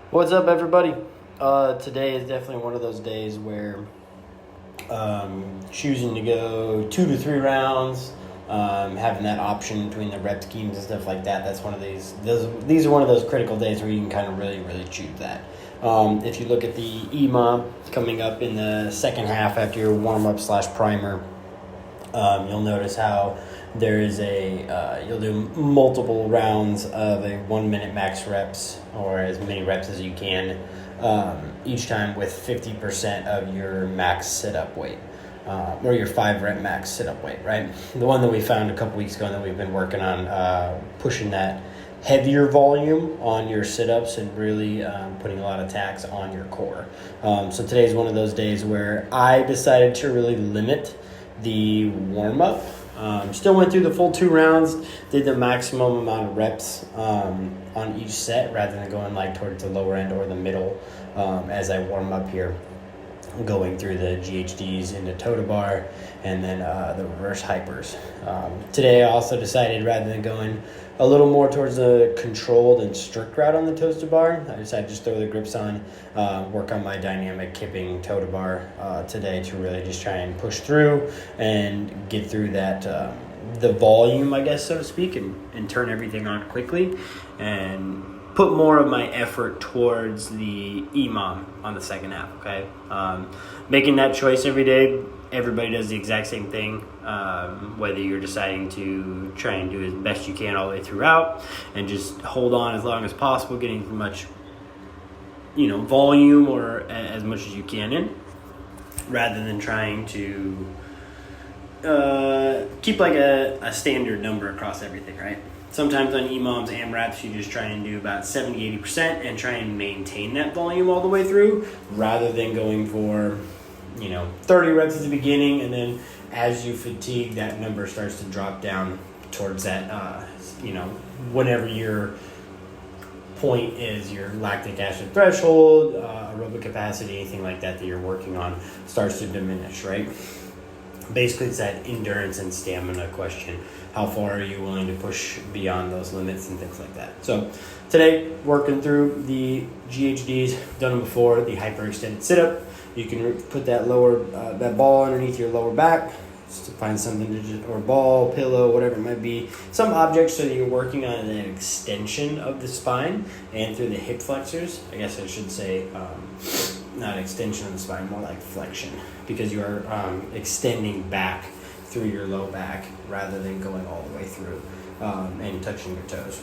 What's up, everybody? Today is definitely one of those days where choosing to go 2 to 3 rounds, having that option between the rep schemes and stuff like that. That's one of these are one of those critical days where you can kind of really choose that. If you look at the EMOM coming up in the second half after your warm up / primer, you'll notice how there is you'll do multiple rounds of a 1 minute max reps or as many reps as you can each time with 50% of your max sit-up weight or your 5 rep max sit-up weight, right? The one that we found a couple weeks ago and that we've been working on pushing that heavier volume on your sit-ups and really putting a lot of tax on your core. So today's one of those days where I decided to really limit the warm-up. Still went through the full 2 rounds, did the maximum amount of reps on each set rather than going like towards the lower end or the middle as I warm up here, going through the GHDs into toe to bar and then the reverse hypers. Today I also decided rather than going a little more towards the controlled and strict route on the toes to bar, I decided to just throw the grips on, work on my dynamic kipping toe to bar today to really just try and push through and get through that the volume, I guess, so to speak, and turn everything on quickly and put more of my effort towards the EMOM on the second half, okay? Making that choice every day, everybody does the exact same thing, whether you're deciding to try and do as best you can all the way throughout and just hold on as long as possible, getting as much, volume or as much as you can in, rather than trying to keep like a standard number across everything, right? Sometimes on EMOMs and reps, you just try and do about 70-80% and try and maintain that volume all the way through rather than going for, 30 reps at the beginning. And then as you fatigue, that number starts to drop down towards that, whenever your point is your lactic acid threshold, aerobic capacity, anything like that you're working on starts to diminish, right? Basically, it's that endurance and stamina question. How far are you willing to push beyond those limits and things like that? So today, working through the GHDs, done them before, the hyperextended sit-up. You can put that that ball underneath your lower back, just to find something or ball, pillow, whatever it might be. Some objects so that you're working on an extension of the spine and through the hip flexors. I guess I should say not extension of the spine, more like flexion, because you are extending back through your low back rather than going all the way through and touching your toes.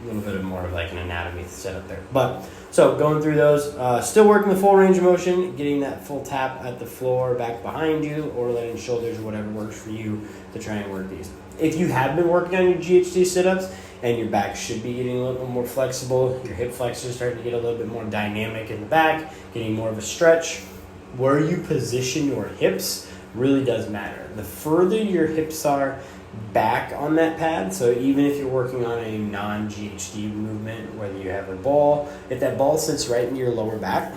A little bit more of like an anatomy setup there. But so going through those, still working the full range of motion, getting that full tap at the floor back behind you, or letting shoulders or whatever works for you to try and work these. If you have been working on your GHD sit-ups and your back should be getting a little bit more flexible, your hip flexors starting to get a little bit more dynamic in the back, getting more of a stretch, where you position your hips really does matter. The further your hips are back on that pad, so even if you're working on a non-GHD movement, whether you have a ball, if that ball sits right in your lower back,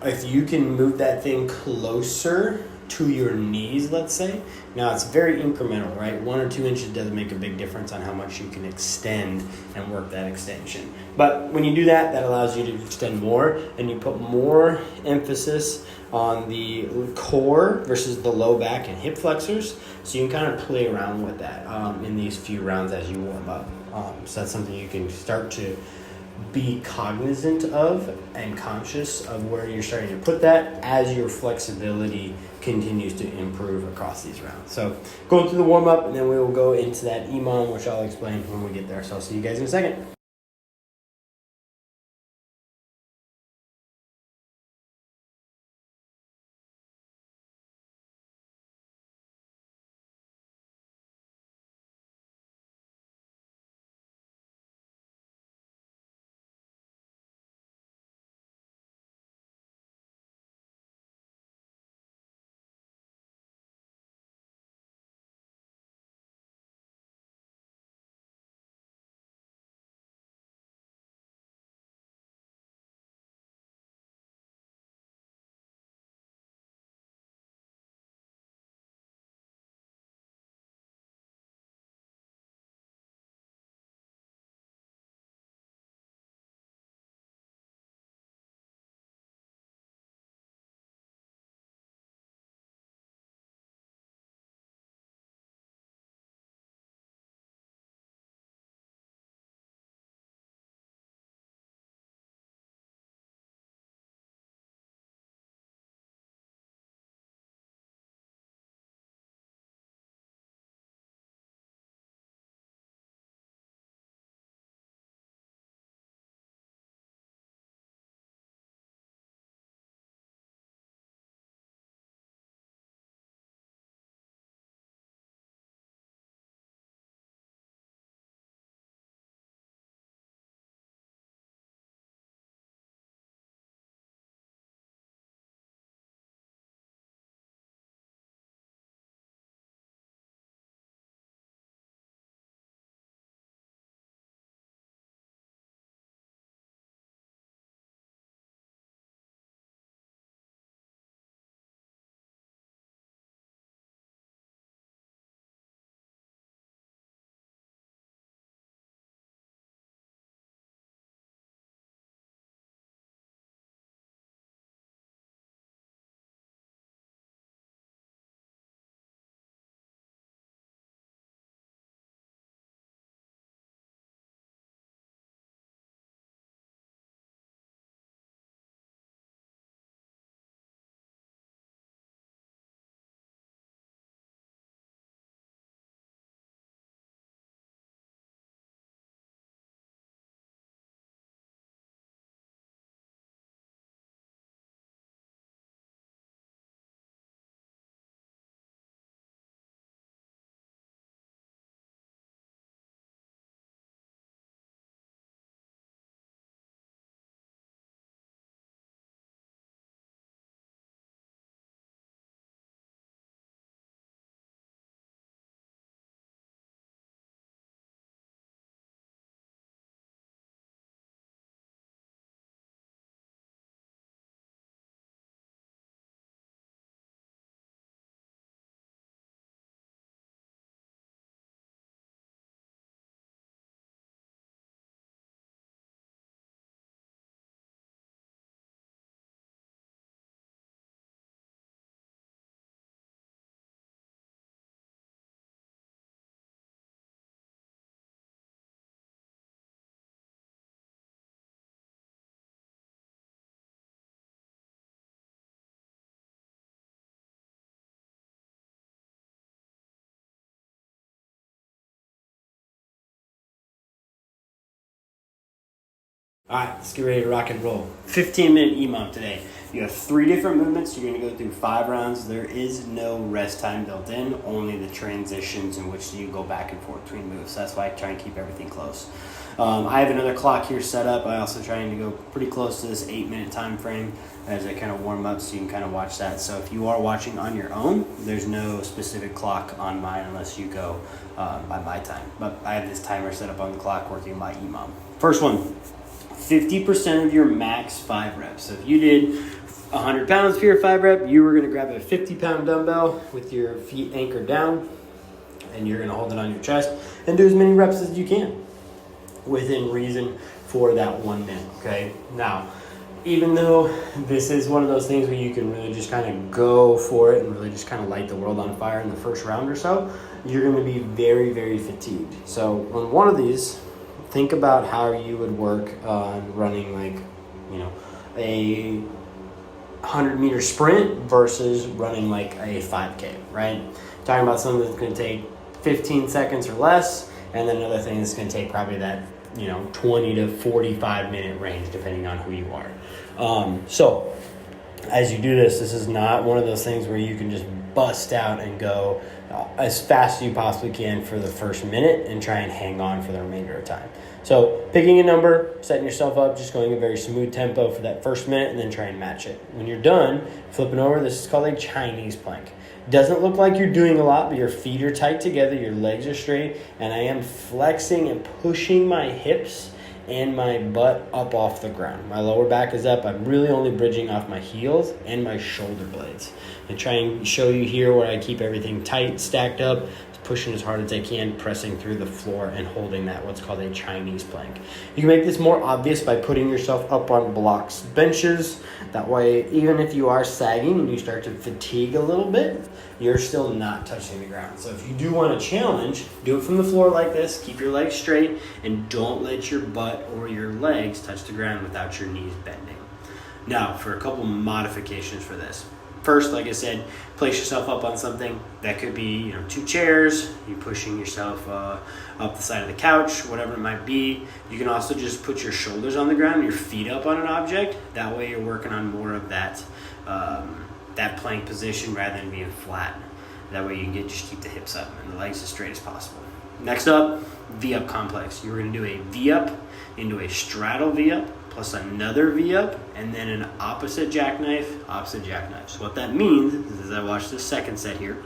if you can move that thing closer to your knees, let's say. Now it's very incremental, right? 1 or 2 inches doesn't make a big difference on how much you can extend and work that extension. But when you do that, that allows you to extend more and you put more emphasis on the core versus the low back and hip flexors. So you can kind of play around with that in these few rounds as you warm up. So that's something you can start to be cognizant of and conscious of where you're starting to put that as your flexibility continues to improve across these rounds. So going through the warm-up, and then we will go into that EMOM, which I'll explain when we get there. So I'll see you guys in a second. All right, let's get ready to rock and roll. 15-minute EMOM today. You have 3 different movements. You're going to go through 5 rounds. There is no rest time built in, only the transitions in which you go back and forth between moves. That's why I try and keep everything close. I have another clock here set up. I also trying to go pretty close to this 8-minute time frame as I kind of warm up, so you can kind of watch that. So if you are watching on your own, there's no specific clock on mine unless you go by my time. But I have this timer set up on the clock working my EMOM. First one, 50% of your max 5 reps. So if you did 100 pounds for your 5 rep, you were going to grab a 50-pound dumbbell with your feet anchored down, and you're going to hold it on your chest and do as many reps as you can within reason for that 1 minute, okay? Now, even though this is one of those things where you can really just kind of go for it and really just kind of light the world on fire in the first round or so, you're going to be very, very fatigued. So on one of these, think about how you would work on running a 100-meter sprint versus running like a 5K, right? Talking about something that's going to take 15 seconds or less, and then another thing that's going to take probably that 20 to 45 minute range depending on who you are. So as you do this is not one of those things where you can just bust out and go as fast as you possibly can for the first minute and try and hang on for the remainder of time. So picking a number, setting yourself up, just going a very smooth tempo for that first minute, and then try and match it. When you're done, flipping over, this is called a Chinese plank. Doesn't look like you're doing a lot, but your feet are tight together, your legs are straight, and I am flexing and pushing my hips and my butt up off the ground. My lower back is up. I'm really only bridging off my heels and my shoulder blades. And try and show you here where I keep everything tight, stacked up, pushing as hard as I can, pressing through the floor and holding that, what's called a Chinese plank. You can make this more obvious by putting yourself up on blocks, benches. That way, even if you are sagging and you start to fatigue a little bit, you're still not touching the ground. So if you do want to challenge, do it from the floor like this, keep your legs straight, and don't let your butt or your legs touch the ground without your knees bending. Now, for a couple modifications for this. First, like I said, place yourself up on something. That could be 2 chairs, you pushing yourself up the side of the couch, whatever it might be. You can also just put your shoulders on the ground, your feet up on an object. That way you're working on more of that plank position rather than being flat. That way you can just keep the hips up and the legs as straight as possible. Next up, V-up complex. You're going to do a V-up into a straddle V-up, plus another V-up, and then an opposite jackknife. So what that means is, as I watch this second set here,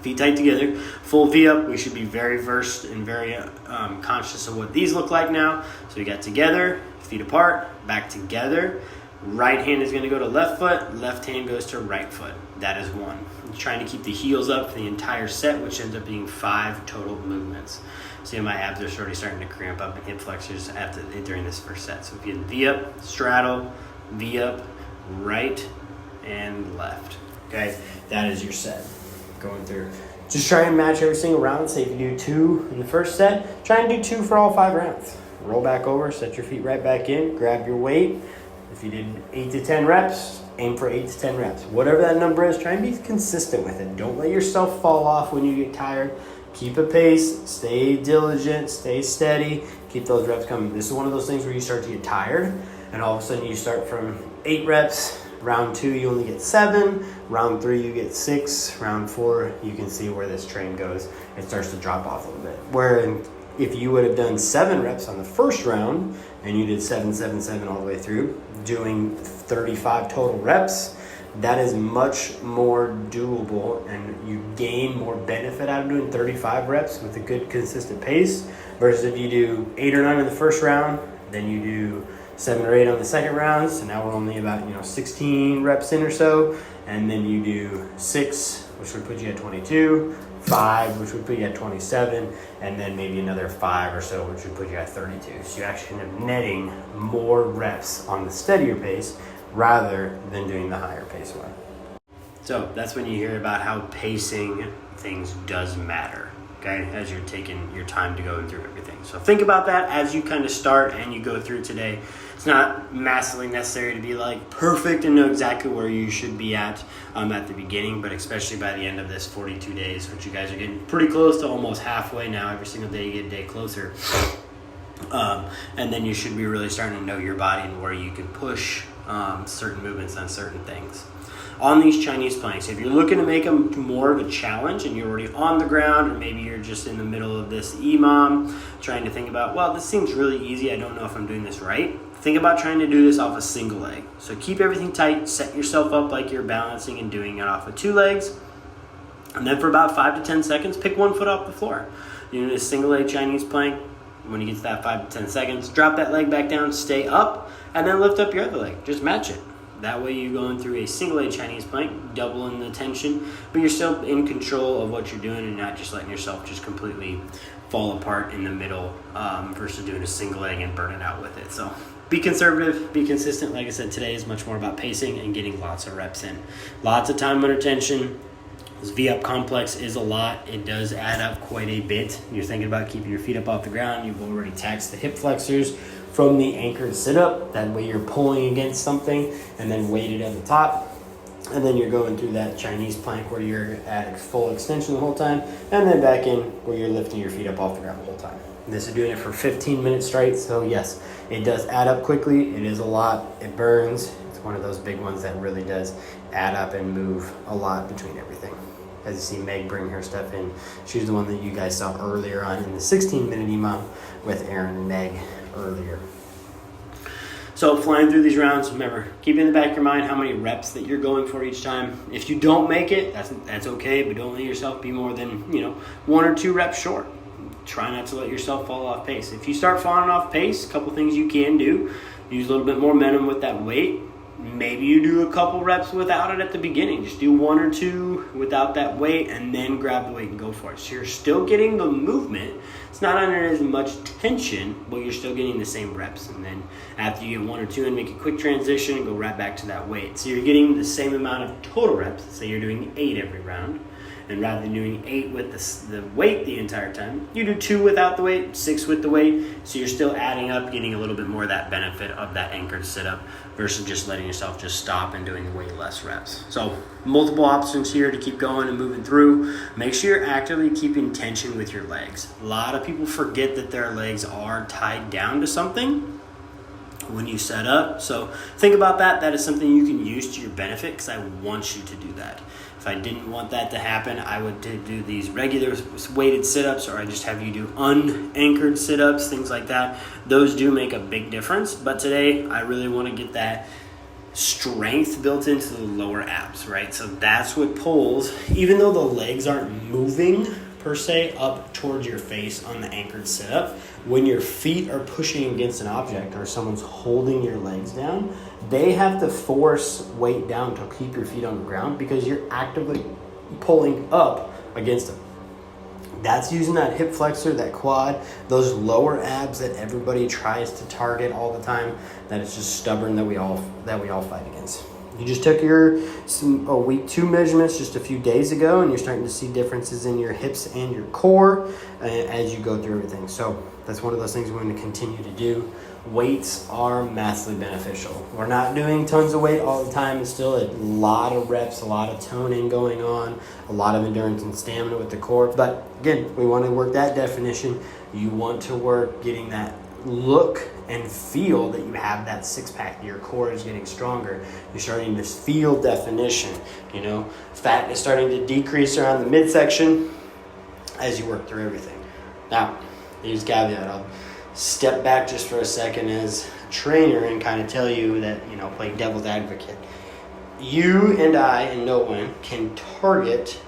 feet tight together, full V-up. We should be very versed and very conscious of what these look like now. So we got together, feet apart, back together. Right hand is going to go to left foot, left hand goes to right foot. That is 1. I'm trying to keep the heels up for the entire set, which ends up being 5 total movements. See, my abs are already starting to cramp up and hip flexors during this first set. So if you V-up, straddle, V-up, right and left. Okay, that is your set. Going through. Just try and match every single round. Say if you do 2 in the first set, try and do 2 for all 5 rounds. Roll back over, set your feet right back in, grab your weight. If you did 8 to 10 reps, aim for 8 to 10 reps. Whatever that number is, try and be consistent with it. Don't let yourself fall off when you get tired. Keep a pace, stay diligent, stay steady, keep those reps coming. This is one of those things where you start to get tired, and all of a sudden you start from 8 reps. Round 2, you only get 7. Round 3, you get 6. Round 4, you can see where this train goes. It starts to drop off a little bit. Where if you would have done 7 reps on the first round, and you did 7, 7, 7 all the way through, doing 35 total reps, that is much more doable, and you gain more benefit out of doing 35 reps with a good consistent pace versus if you do 8 or 9 in the first round, then you do 7 or 8 on the second round. So now we're only about 16 reps in or so, and then you do 6, which would put you at 22, 5, which would put you at 27, and then maybe another 5 or so, which would put you at 32. So you actually end up netting more reps on the steadier pace rather than doing the higher pace one. So that's when you hear about how pacing things does matter, okay, as you're taking your time to go through everything. So think about that as you kind of start and you go through today. It's not massively necessary to be like perfect and know exactly where you should be at the beginning, but especially by the end of this 42 days, which you guys are getting pretty close to almost halfway now. Every single day you get a day closer. And then you should be really starting to know your body and where you can push certain movements on certain things. On these Chinese planks, if you're looking to make them more of a challenge and you're already on the ground, or maybe you're just in the middle of this EMOM trying to think about, well, this seems really easy, I don't know if I'm doing this right. Think about trying to do this off a single leg. So keep everything tight, set yourself up like you're balancing and doing it off of 2 legs. And then for about 5 to 10 seconds, pick 1 foot off the floor. You're doing a single leg Chinese plank. When you get to that 5 to 10 seconds, drop that leg back down, stay up, and then lift up your other leg. Just match it. That way you're going through a single leg Chinese plank, doubling the tension, but you're still in control of what you're doing and not just letting yourself just completely fall apart in the middle versus doing a single leg and burning out with it. So be conservative, be consistent. Like I said, today is much more about pacing and getting lots of reps in. Lots of time under tension. This V-up complex is a lot. It does add up quite a bit. You're thinking about keeping your feet up off the ground. You've already taxed the hip flexors from the anchored sit-up. That way you're pulling against something and then weighted at the top. And then you're going through that Chinese plank where you're at full extension the whole time. And then back in where you're lifting your feet up off the ground the whole time. And this is doing it for 15 minutes straight. So yes, it does add up quickly. It is a lot. It burns. It's one of those big ones that really does add up and move a lot between everything. As you see Meg bring her stuff in, she's the one that you guys saw earlier on in the 16-minute EMOM with Aaron and Meg earlier. So flying through these rounds, remember, keep in the back of your mind how many reps that you're going for each time. If you don't make it, that's okay, but don't let yourself be more than 1 or 2 reps short. Try not to let yourself fall off pace. If you start falling off pace, a couple things you can do. Use a little bit more momentum with that weight. Maybe you do a couple reps without it at the beginning. Just do 1 or 2 without that weight and then grab the weight and go for it. So you're still getting the movement. It's not under as much tension, but you're still getting the same reps. And then after you get 1 or 2 and make a quick transition and go right back to that weight. So you're getting the same amount of total reps. Say you're doing 8 every round. And rather than doing 8 with the weight the entire time, you do 2 without the weight, 6 with the weight. So you're still adding up, getting a little bit more of that benefit of that anchored sit-up versus just letting yourself just stop and doing way less reps. So multiple options here to keep going and moving through. Make sure you're actively keeping tension with your legs. A lot of people forget that their legs are tied down to something when you set up. So think about that. That is something you can use to your benefit because I want you to do that. If I didn't want that to happen, I would do these regular weighted sit-ups, or I just have you do unanchored sit-ups, things like that. Those do make a big difference. But today, I really want to get that strength built into the lower abs, right? So that's what pulls, even though the legs aren't moving per se up towards your face on the anchored sit-up, when your feet are pushing against an object or someone's holding your legs down, they have to force weight down to keep your feet on the ground because you're actively pulling up against them. That's using that hip flexor, that quad, those lower abs that everybody tries to target all the time, that it's just stubborn that we all fight against. You just took your week 2 measurements just a few days ago, and you're starting to see differences in your hips and your core as you go through everything. So that's one of those things we're going to continue to do. Weights are massively beneficial. We're not doing tons of weight all the time. It's still a lot of reps, a lot of toning going on, a lot of endurance and stamina with the core. But again, we want to work that definition. You want to work getting that look and feel that you have that 6-pack. Your core is getting stronger. You're starting to feel definition. Fat is starting to decrease around the midsection as you work through everything. Now, here's a caveat. I'll step back just for a second as a trainer and kind of tell you that, play devil's advocate. You and I and no one can target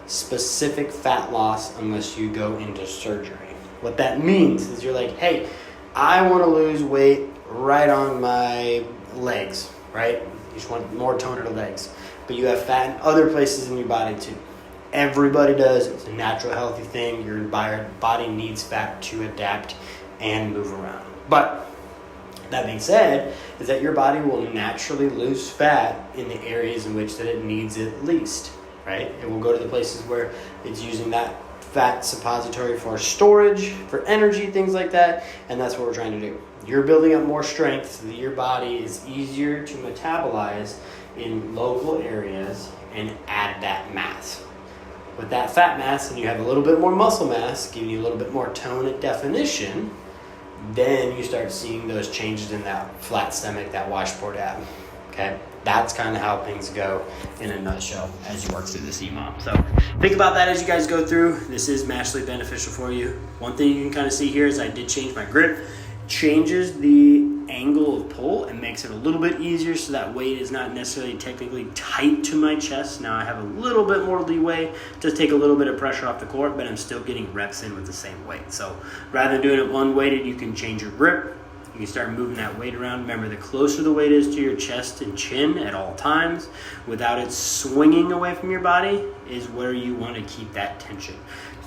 specific fat loss unless you go into surgery. What that means is you're like, hey, I want to lose weight right on my legs, right? You just want more tone to the legs. But you have fat in other places in your body too. Everybody does. It's a natural, healthy thing. Your body needs fat to adapt and move around. But that being said, is that your body will naturally lose fat in the areas in which that it needs it least, right? It will go to the places where it's using that fat suppository for storage, for energy, things like that, and that's what we're trying to do. You're building up more strength so that your body is easier to metabolize in local areas and add that mass. With that fat mass, and you have a little bit more muscle mass, giving you a little bit more tone and definition, then you start seeing those changes in that flat stomach, that washboard ab. Okay, that's kind of how things go in a nutshell as you work through this EMOM. So think about that as you guys go through. This is massively beneficial for you. One thing you can kind of see here is I did change my grip. Changes the angle of pull and makes it a little bit easier, so that weight is not necessarily technically tight to my chest. Now I have a little bit more leeway to take a little bit of pressure off the core, but I'm still getting reps in with the same weight. So rather than doing it one weighted, you can change your grip. You can start moving that weight around. Remember, the closer the weight is to your chest and chin at all times, without it swinging away from your body, is where you want to keep that tension.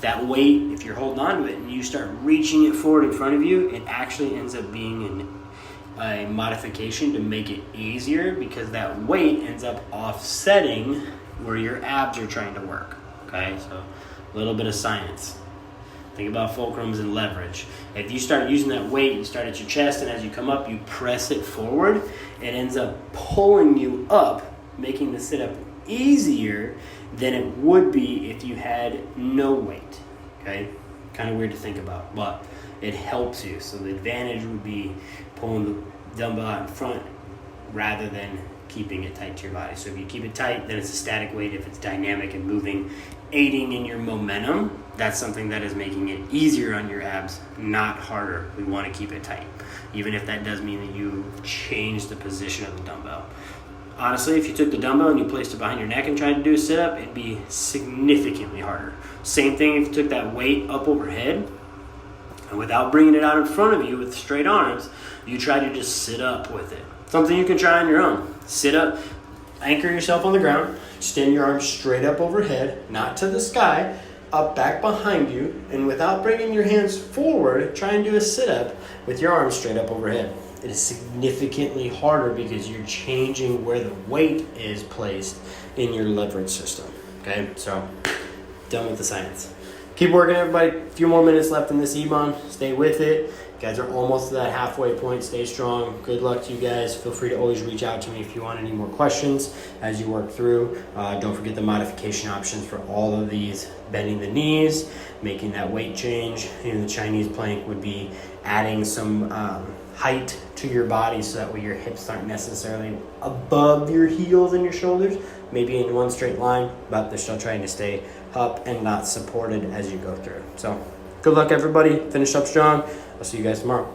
That weight, if you're holding on to it and you start reaching it forward in front of you, it actually ends up being a modification to make it easier, because that weight ends up offsetting where your abs are trying to work. Okay, so a little bit of science. Think about fulcrums and leverage. If you start using that weight, you start at your chest, and as you come up, you press it forward, it ends up pulling you up, making the sit-up easier than it would be if you had no weight. Okay, kind of weird to think about, but it helps you. So the advantage would be pulling the dumbbell out in front rather than keeping it tight to your body. So if you keep it tight, then it's a static weight. If it's dynamic and moving, aiding in your momentum, that's something that is making it easier on your abs, not harder. We want to keep it tight, even if that does mean that you change the position of the dumbbell. Honestly, if you took the dumbbell and you placed it behind your neck and tried to do a sit-up, it'd be significantly harder. Same thing if you took that weight up overhead, and without bringing it out in front of you with straight arms, you try to just sit up with it. Something you can try on your own. Sit up, anchor yourself on the ground, extend your arms straight up overhead, not to the sky, up back behind you, and without bringing your hands forward, try and do a sit-up with your arms straight up overhead. It is significantly harder because you're changing where the weight is placed in your leverage system. Okay, so done with the science. Keep working, everybody. A few more minutes left in this EMOM. Stay with it. You guys are almost to that halfway point. Stay strong. Good luck to you guys. Feel free to always reach out to me if you want any more questions as you work through. Don't forget the modification options for all of these. Bending the knees, making that weight change. The Chinese plank would be adding some height to your body, so that way your hips aren't necessarily above your heels and your shoulders, maybe in one straight line, but they're still trying to stay up and not supported as you go through. So good luck, everybody. Finish up strong. I'll see you guys tomorrow.